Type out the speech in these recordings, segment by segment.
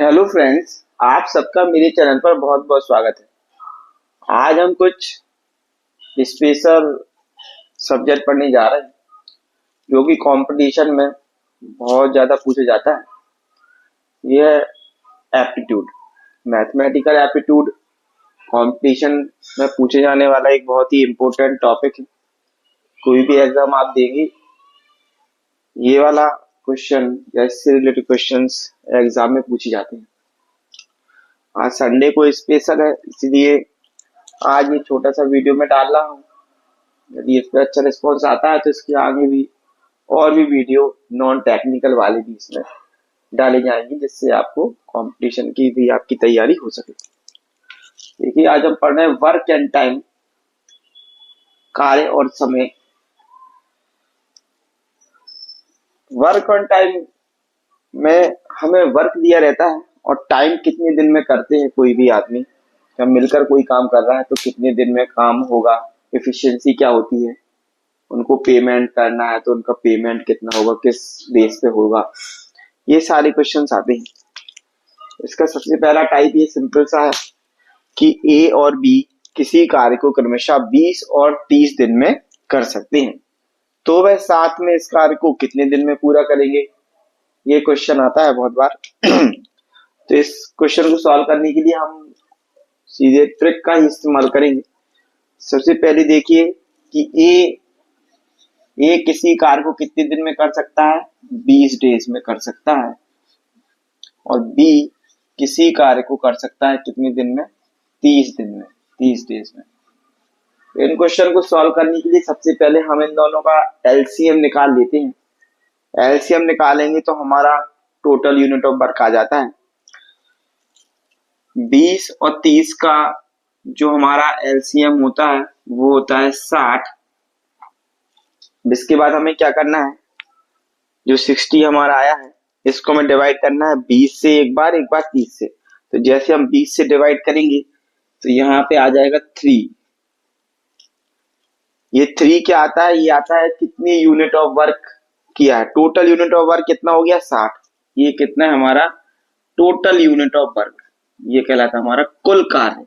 Hello friends, आप सबका मेरे चैनल पर बहुत बहुत स्वागत है। आज हम कुछ स्पेशल सब्जेक्ट पढ़ने जा रहे हैं जो कि कंपटीशन में बहुत ज़्यादा पूछा जाता है। यह है एप्टीट्यूड, मैथमेटिकल एप्टीट्यूड। कंपटीशन में पूछे जाने वाला एक बहुत ही इम्पोर्टेंट टॉपिक है। कोई भी एग्जाम आप देंगे, ये वाला क्वेश्चन या इससे रिलेटेड क्वेश्चंस एग्जाम में पूछे जाते हैं। आज संडे को स्पेशल है, इसलिए आज ये छोटा सा वीडियो में डाल रहा हूँ। यदि इस पर अच्छा रिस्पॉन्स आता है तो इसके आगे भी और भी वीडियो नॉन टेक्निकल वाले भी इसमें डाले जाएंगे, जिससे आपको कंपटीशन की भी आपकी तैयारी हो सके। देखिए, आज हम पढ़ रहे हैं वर्क एंड टाइम, कार्य और समय। वर्क ऑन टाइम में हमें वर्क दिया रहता है और टाइम कितने दिन में करते हैं कोई भी आदमी। जब मिलकर कोई काम कर रहा है तो कितने दिन में काम होगा, एफिशिएंसी क्या होती है, उनको पेमेंट करना है तो उनका पेमेंट कितना होगा, किस बेस पे होगा, ये सारे क्वेश्चंस आते हैं। इसका सबसे पहला टाइप ये सिंपल सा है कि ए और बी किसी कार्य को क्रमशः 20 और 30 दिन में कर सकते हैं, तो वह साथ में इस कार्य को कितने दिन में पूरा करेंगे। ये क्वेश्चन आता है बहुत बार। तो इस क्वेश्चन को सॉल्व करने के लिए हम सीधे ट्रिक का ही इस्तेमाल करेंगे। सबसे पहले देखिए कि ए किसी कार्य को कितने दिन में कर सकता है, 20 डेज में कर सकता है, और बी किसी कार्य को कर सकता है कितने दिन में, 30 दिन में, 30 डेज में। इन क्वेश्चन को सॉल्व करने के लिए सबसे पहले हम इन दोनों का एलसीएम निकाल लेते हैं। एलसीएम निकालेंगे तो हमारा टोटल यूनिट ऑफ वर्क आ जाता है। 20 और 30 का जो हमारा एलसीएम होता है वो होता है 60। इसके बाद हमें क्या करना है, जो 60 हमारा आया है इसको हमें डिवाइड करना है 20 से, एक बार 30 से। तो जैसे हम 20 से डिवाइड करेंगे तो यहाँ पे आ जाएगा 3। ये 3 क्या आता है, ये आता है कितनी यूनिट ऑफ वर्क किया है। टोटल यूनिट ऑफ वर्क कितना हो गया, 60। ये कितना है हमारा टोटल यूनिट ऑफ वर्क, ये कहलाता है हमारा कुल कार्य।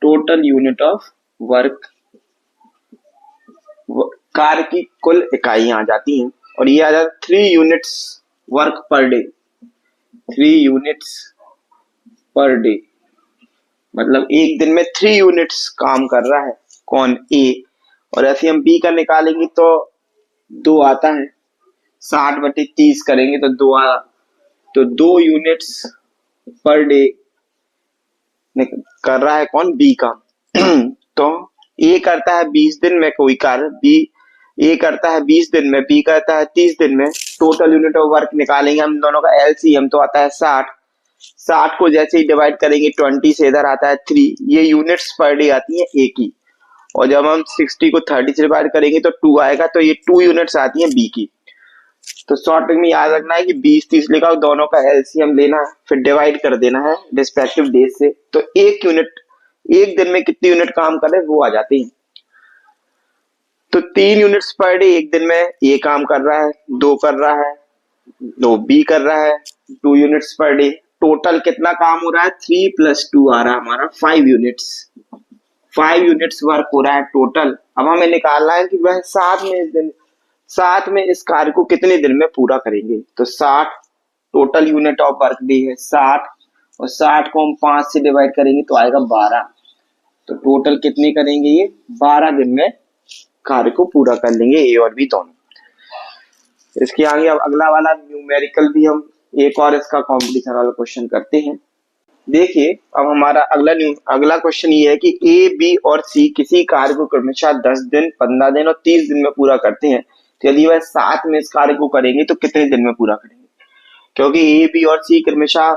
टोटल यूनिट ऑफ वर्क, कार्य की कुल इकाइयां आ जाती हैं, और ये आ जाता है 3 units work per day. 3 units per day मतलब एक दिन में 3 यूनिट्स काम कर रहा है कौन, ए। और ऐसे हम बी का निकालेंगे तो 2 आता है, 60/30 करेंगे तो 2 आया, तो 2 यूनिट्स पर डे कर रहा है कौन, बी का। तो ए करता है 20 दिन में कोई कार्य, बी ए करता है 20 दिन में, बी करता है 30 दिन में। टोटल यूनिट ऑफ वर्क निकालेंगे हम दोनों का एलसीएम, तो आता है 60। 60 को जैसे ही डिवाइड करेंगे 20 से, इधर आता है 3। ये यूनिट्स पर डे आती है ए की। और जब हम 60 को 30 से डिवाइड करेंगे तो 2 आएगा, तो ये 2 यूनिट्स आती हैं बी की। तो शॉर्ट में याद रखना है कि 20-30 लिखा, दोनों का एलसीएम लेना है, फिर डिवाइड कर देना है रिस्पेक्टिव डेज से। तो एक यूनिट एक दिन में कितनी यूनिट काम कर रहे हैं वो आ जाती है। तो 3 यूनिट्स पर डे एक दिन में ए काम कर रहा है, 2 कर रहा है, 2 बी कर रहा है, 2 यूनिट्स पर डे। टोटल कितना काम हो रहा है, 3 + 2 आ रहा है हमारा 5 यूनिट्स। 5 यूनिट्स वर्क हो रहा है टोटल। अब हमें निकालना है कि वह साथ में इस कार्य को कितने दिन में पूरा करेंगे। तो 60 total unit of work day है 60, और 60 को हम 5 से डिवाइड करेंगे तो आएगा 12। तो टोटल कितने करेंगे, ये 12 दिन में कार्य को पूरा कर लेंगे ए और बी दोनों। इसके आगे अब अगला वाला न्यूमेरिकल भी हम एक और इसका कॉम्पिटिशन वाला क्वेश्चन करते हैं। देखिए, अब हमारा अगला क्वेश्चन ये है कि ए, बी और सी किसी कार्य को क्रमशः 10 दिन, 15 दिन और 30 दिन में पूरा करते हैं, तो यदि वह साथ में इस कार्य को करेंगे तो कितने दिन में पूरा करेंगे। क्योंकि ए, बी और सी क्रमशः,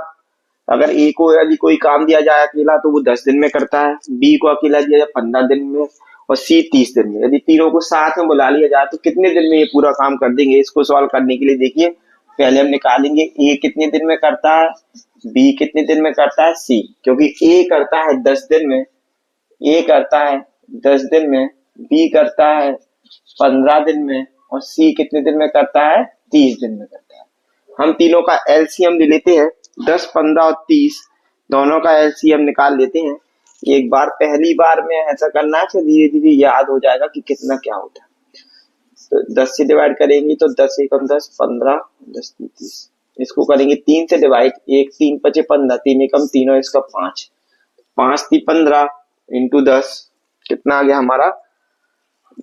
अगर ए को यदि कोई काम दिया जाए अकेला तो वो 10 दिन में करता है, बी को अकेला दिया जाए 15 दिन में, और सी 30 दिन में। यदि तीनों को साथ में बुला लिया जाए तो कितने दिन में ये पूरा काम कर देंगे। इसको सॉल्व करने के लिए देखिए, पहले हम निकालेंगे ए कितने दिन में करता है, बी कितने दिन में करता है, सी। क्योंकि ए करता है 10 दिन में, ए करता है 10 दिन में, बी करता है 15 दिन में, और सी कितने दिन में करता है, 30 दिन में करता है। हम तीनों का एलसीएम ले लेते हैं। 10, 15 और 30 दोनों का एलसीएम निकाल लेते हैं। एक बार पहली बार में ऐसा करना है, फिर धीरे धीरे याद हो जाएगा कि कितना क्या होता है। तो 10 से डिवाइड करेंगे तो 10 एकम 10, 15, 10 30। इसको करेंगे 3 से डिवाइड, 1 3 5 15, 3 एकम 3 और इसका 5, 5 3 15 इंटू 10 कितना आ गया हमारा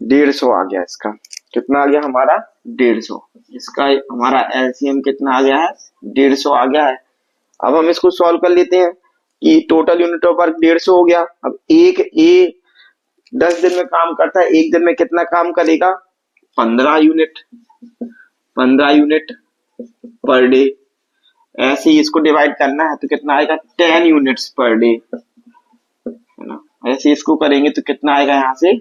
150 आ गया। इसका कितना आ गया हमारा 150। इसका हमारा एलसीएम कितना आ गया है 150 आ गया है। अब हम इसको सॉल्व कर लेते हैं कि टोटल यूनिट ऑफ वर्क 150 हो गया। अब एक ए 10 दिन में काम करता है, एक दिन में कितना काम करेगा 15 यूनिट, 15 यूनिट पर डे। ऐसे ही इसको डिवाइड करना है तो कितना आएगा 10 यूनिट्स पर डे, है ना। ऐसे इसको करेंगे तो कितना आएगा यहाँ से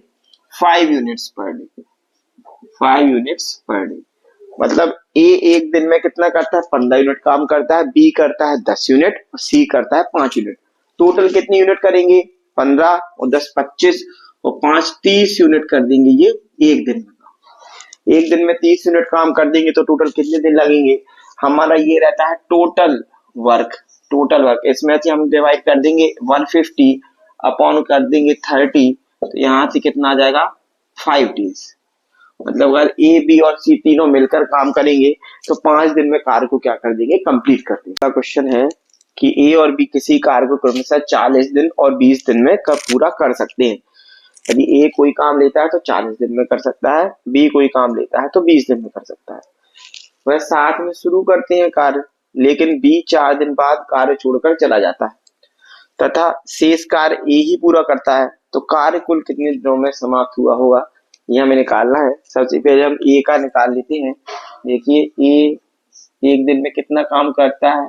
5 units per day, 5 units per day. मतलब ए एक दिन में कितना करता है 15 यूनिट काम करता है, बी करता है 10 यूनिट और सी करता है 5 यूनिट। टोटल कितनी यूनिट करेंगे 15 और 10 25 और 5 30 यूनिट कर देंगे ये एक दिन में। एक दिन में 30 यूनिट काम कर देंगे तो टोटल कितने दिन लगेंगे हमारा ये रहता है टोटल वर्क। टोटल वर्क इसमें से हम डिवाइड कर देंगे 150 अपॉन कर देंगे 30, तो यहाँ से कितना आ जाएगा 5 डेज। मतलब अगर ए बी और सी तीनों मिलकर काम करेंगे तो 5 दिन में कार्य को क्या कर देंगे कंप्लीट कर देंगे। क्वेश्चन है कि ए और बी किसी कार्य को क्रमशः 40 दिन और 20 दिन में कब पूरा कर सकते हैं। यदि ए कोई काम लेता है तो 40 दिन में कर सकता है, बी कोई काम लेता है तो 20 दिन में कर सकता है। वह साथ में शुरू करते हैं कार्य, लेकिन बी 4 दिन बाद कार्य छोड़कर चला जाता है तथा शेष कार्य ए ही पूरा करता है, तो कार्य कुल कितने दिनों में समाप्त हुआ होगा ये हमें निकालना है। सबसे पहले हम ए का निकाल लेते हैं। देखिए ए एक दिन में कितना काम करता है,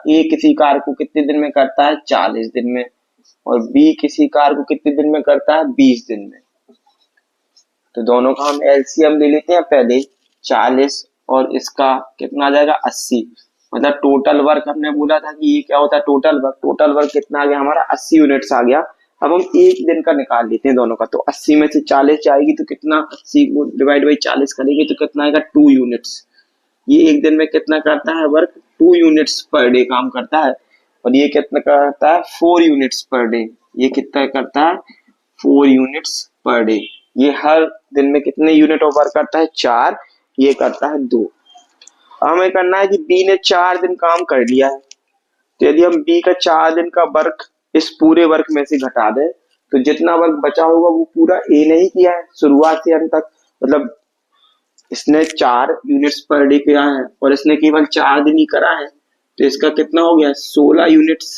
ए किसी कार्य को कितने दिन में करता है 40 दिन में, और बी किसी कार्य को कितने दिन में करता है 20 दिन में। तो दोनों का हम एलसीएम ले लेते हैं पहले 40 और इसका कितना आ जाएगा 80। मतलब टोटल वर्क हमने बोला था कि ये क्या होता है टोटल वर्क। टोटल वर्क कितना आ गया हमारा 80 यूनिट्स आ गया। अब हम एक दिन का निकाल लेते हैं दोनों का, तो 80 में से 40 जाएगी तो कितना 80 को डिवाइड बाई 40 करेंगे तो कितना आएगा 2 यूनिट्स। ये एक दिन में कितना करता है वर्क 2 यूनिट्स पर डे काम करता है। और ये कितना करता है 4 यूनिट्स पर डे। ये कितना करता है 4 यूनिट्स पर डे। ये हर दिन में कितने यूनिट ऑफ वर्क करता है 4, ये करता है 2। हमें करना है कि बी ने 4 दिन काम कर लिया है, तो यदि हम बी का 4 दिन का वर्क इस पूरे वर्क में से घटा दें तो जितना वर्क बचा होगा वो पूरा ए ने ही किया है शुरुआत से अंत तक। मतलब इसने 4 यूनिट्स पर डे किया है और इसने केवल 4 दिन ही करा है, तो इसका कितना हो गया 16 यूनिट्स।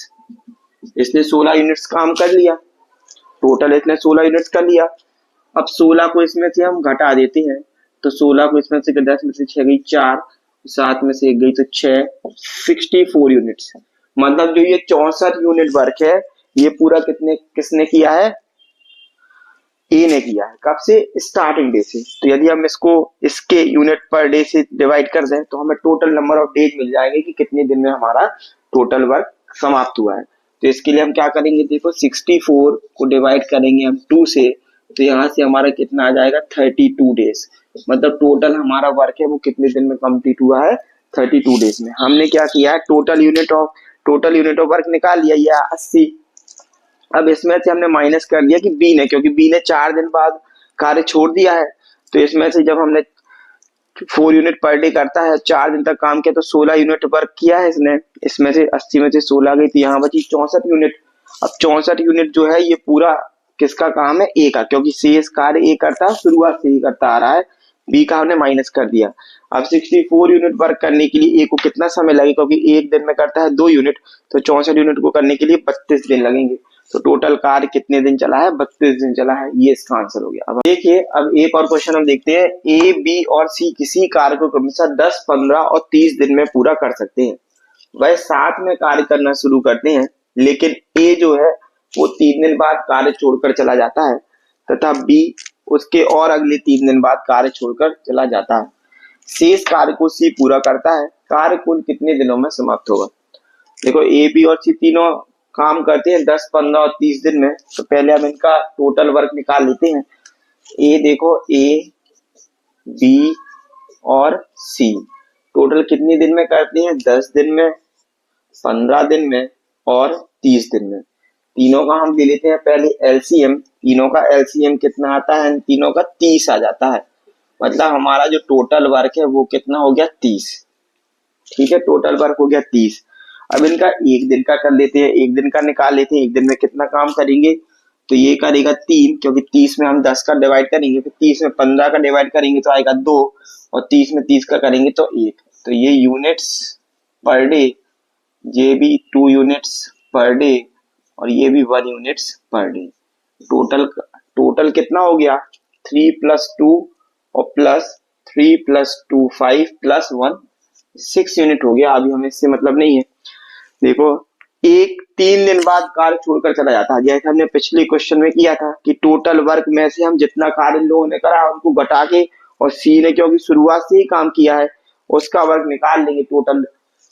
इसने 16 यूनिट्स काम कर लिया, टोटल इसने 16 यूनिट्स कर लिया। अब 16 को इसमें से हम घटा देते हैं, तो 16 को इसमें से 10 में से 6 गई 4, 7 में से 1 गई तो 6, 64 यूनिट्स। मतलब जो ये 64 यूनिट वर्क है ये पूरा किसने किया है ए ने किया है। कब से स्टार्टिंग डे से। तो यदि हम इसको इसके यूनिट पर डे से डिवाइड कर दें तो हमें टोटल नंबर ऑफ डेज मिल जाएंगे कि कितने दिन में हमारा टोटल वर्क समाप्त हुआ है। तो इसके लिए हम क्या करेंगे देखो 64 को डिवाइड करेंगे हम 2 से, तो यहाँ से हमारा कितना आ जाएगा 32 डेज। मतलब टोटल हमारा वर्क है वो कितने दिन में कंप्लीट हुआ है 32 डेज में। हमने क्या किया है टोटल यूनिट ऑफ वर्क निकाल लिया ये 80। अब इसमें से हमने माइनस कर दिया कि बी ने, क्योंकि बी ने 4 दिन बाद कार्य छोड़ दिया है, तो इसमें से जब हमने 4 यूनिट पर डे करता है 4 दिन तक काम किया तो 16 यूनिट वर्क किया है इसने। इसमें से 80 में से 16 गई तो यहाँ बची 64 यूनिट। अब 64 यूनिट जो है ये पूरा किसका काम है ए का, क्योंकि शेष कार्य ए करता है शुरुआत से ही करता आ रहा है, बी का हमने माइनस कर दिया। अब 64 यूनिट वर्क करने के लिए ए को कितना समय लगेगा, क्योंकि एक दिन में करता है 2 यूनिट, तो 64 यूनिट को करने के लिए 32 दिन लगेंगे। तो टोटल कार्य कितने दिन चला है 32 दिन चला है। ये इसका आंसर हो गया। अब देखिए अब एक और क्वेश्चन हम देखते हैं। ए बी और सी किसी कार्य को क्रमशः 10 15 और 30 दिन में पूरा कर सकते हैं। वह साथ में कार्य करना शुरू करते हैं, लेकिन ए जो है वो 3 दिन बाद कार्य छोड़कर चला जाता है तथा बी उसके और अगले 3 दिन बाद कार्य छोड़कर चला जाता है। शेष कार्य को सी पूरा करता है। कार्य कुल कितने दिनों में समाप्त होगा। देखो ए बी और सी तीनों काम करते हैं 10 15 और 30 दिन में। तो पहले हम इनका टोटल वर्क निकाल लेते हैं। ए देखो ए बी और सी टोटल कितने दिन में करते हैं 10 दिन में, 15 दिन में और 30 दिन में। तीनों का हम ले लेते हैं पहले एलसीएम। तीनों का एलसीएम कितना आता है? तीनों का 30 आ जाता है। मतलब हमारा जो टोटल वर्क है वो कितना हो गया? 30। ठीक है, टोटल वर्क हो गया 30। अब इनका एक दिन का कर लेते हैं, एक दिन का निकाल लेते हैं। एक दिन में कितना काम करेंगे? तो ये करेगा 3, क्योंकि 30 में हम 10 का डिवाइड करेंगे, फिर 30 में 15 का डिवाइड करेंगे तो आएगा 2, और 30 में 30 का करेंगे तो 1। तो ये यूनिट्स पर डे, ये भी 2 यूनिट्स पर डे, और ये भी 1 यूनिट्स पर डे। टोटल कितना हो गया? 3 + 2 और +3 + 2 5 + 1 6 यूनिट हो गया। अभी हमें इससे मतलब नहीं है। देखो, एक 3 दिन बाद कार्य छोड़कर चला जाता है, जैसे हमने पिछले क्वेश्चन में किया था कि टोटल वर्क में से हम जितना कार्य इन लोगों ने करा उनको घटा के, और सी ने क्योंकि शुरुआत से ही काम किया है उसका वर्क निकाल लेंगे। टोटल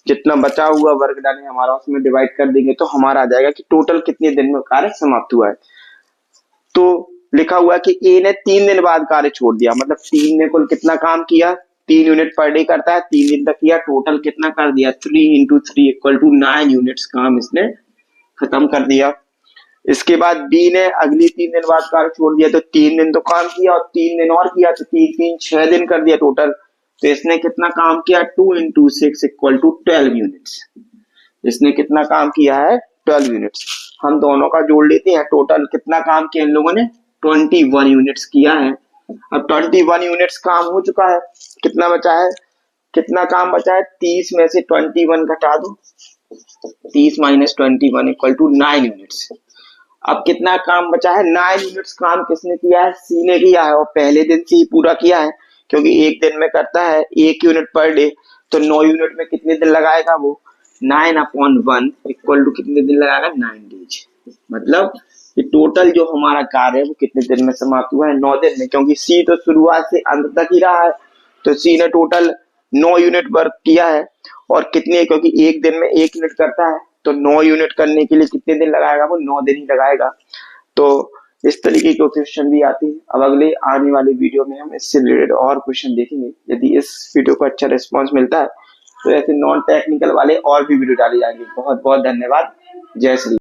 जितना बचा हुआ वर्क डाले हमारा उसमें डिवाइड कर देंगे तो हमारा आ जाएगा कि टोटल कितने दिन में कार्य समाप्त हुआ है। तो लिखा हुआ है कि ए ने 3 दिन बाद कार्य छोड़ दिया, मतलब 3 ने कुल कितना काम किया? 3 यूनिट पर डे करता है, 3 दिन तक किया, टोटल कितना कर दिया? 3 × 3 = 9 यूनिट्स काम इसने खत्म कर दिया। इसके बाद बी ने अगली 3 दिन बाद कार्य छोड़ दिया, तो 3 दिन तो काम किया और 3 दिन और किया, तो 3 3 6 दिन कर दिया टोटल। तो इसने कितना काम किया? 2 × 6 = 12 यूनिट्स। इसने कितना काम किया है? 12 यूनिट्स। हम दोनों का जोड़ लेते हैं, टोटल कितना काम किया इन लोगों ने? 21 यूनिट्स किया है। अब 21 यूनिट्स काम हो चुका है, कितना बचा है? कितना काम बचा है? 30 में से 21 घटा दो, 30 - 21 = 9 यूनिट्स। अब कितना काम बचा है? 9 यूनिट्स काम किसने किया है? सी ने किया है, और पहले दिन से ही पूरा किया है, क्योंकि एक दिन में करता है 1 यूनिट पर डे। तो 9 यूनिट में कितने दिन लगाएगा वो? 9/1 = कितने दिन लगाएगा? 9 डेज। मतलब कि टोटल जो हमारा कार्य है वो कितने दिन में समाप्त हुआ है? 9 दिन में, क्योंकि सी तो शुरुआत से अंत तक ही रहा है। तो सी ने टोटल 9 यूनिट वर्क किया है। और कितने, क्योंकि एक दिन में 1 यूनिट करता है, तो 9 यूनिट करने के लिए कितने दिन लगाएगा? वो 9 दिन ही लगाएगा। तो इस तरीके के क्वेश्चन भी आते हैं। अब अगले आने वाले वीडियो में हम इससे रिलेटेड और क्वेश्चन देखेंगे। यदि इस वीडियो को अच्छा रिस्पॉन्स मिलता है तो ऐसे नॉन टेक्निकल वाले और भी वीडियो डाले जाएंगे। बहुत बहुत धन्यवाद। जय श्री।